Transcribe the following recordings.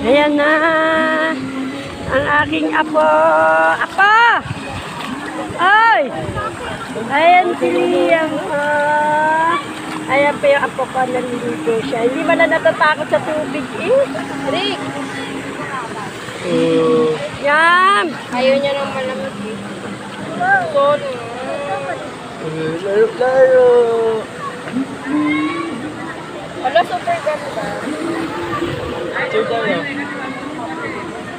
Ayan na. Ang aking apo. Apa! Ay! Ayan si Liam. Ayan pa yung apo ko, naliligo siya. Hindi man na natatakot sa tubig eh. Rick! Yan! Ayaw niya ng malamig eh. Laro. Wala, super ganda.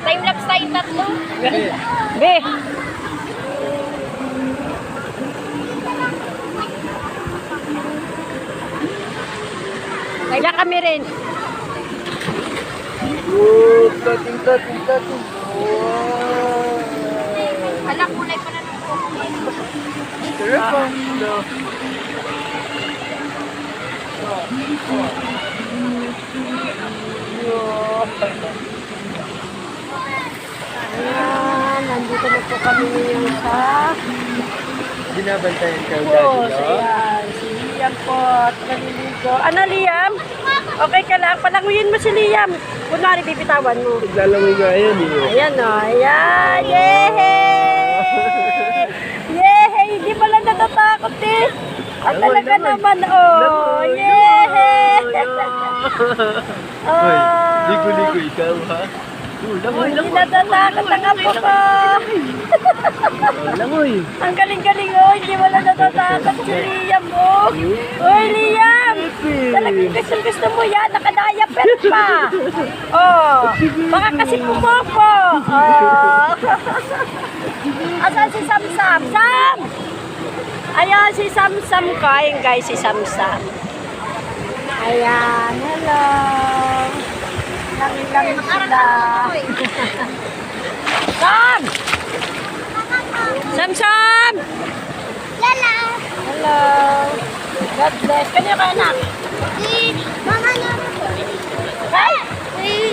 Time-lapse tayo tatlo. Be! Kaya kami rin. Cutting. Wow. Alam, kulay pa na ng kuko. Ayan, nandito na po kami ngayon sa Binabantayan ka pool. dati, no? Ayan, si Liam po at naliligo. Ano, Liam? Okay ka lang? Palanguyin mo si Liam. Kunwari, bibitawan mo. Naglalangoy nga yan, eh. Ayan o, ayan. Yehey! Yehey! Hindi pala natatakot eh. At talaga naman, oh. Yehey! Hoy, ligo-ligo ikaw, ha? Langoy. Hindi natatakot ang apo ko. Langoy. Ang galing-galing oh. Hindi wala natatakot si Liam oh. Uy, Liam! Talagang gusto mo yan. Nakadayapet pa. Oh. Baka kasi pumopo. Oh. Asan si Samsam? Sam! Ayan si Samsam ko. Ayan guys, si Samsam. Ayan. Hello. Langin-langin sila. Sam! Sam! Lala! Hello. God bless. Kanina ka anak? Mama na. Hey!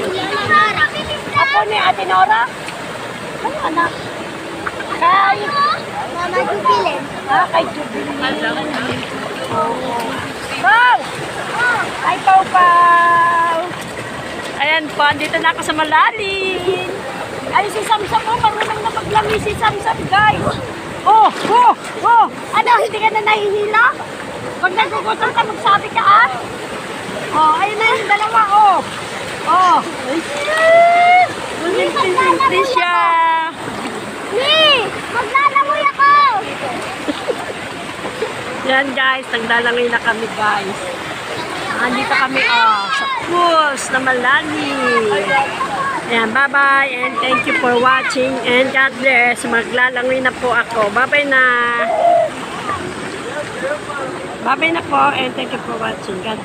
Lala Nara. Ako ni Ate Nora? Ano anak? Kay? Mama Jubilin. Kay Jubilee. Pau! Ay, Pau! Ayan po, dito na ako sa malalim. Ay, si Samsam po, marunong na maglangi si Samsam, guys. Oh! Ano, hindi ka na nahihila? Pag nagugutom ka, magsabi ka, ah? Oh, ayun na yung dalawa, oh. Oh. Unti siya. Ni! Maglalamoy ako! Yan, guys, naglalangoy na kami, guys. Andito kami, sa pools na malalim. Ayan, bye-bye and thank you for watching and God bless. Maglalangoy na po ako. Bye-bye na. Bye-bye na po and thank you for watching. God bless.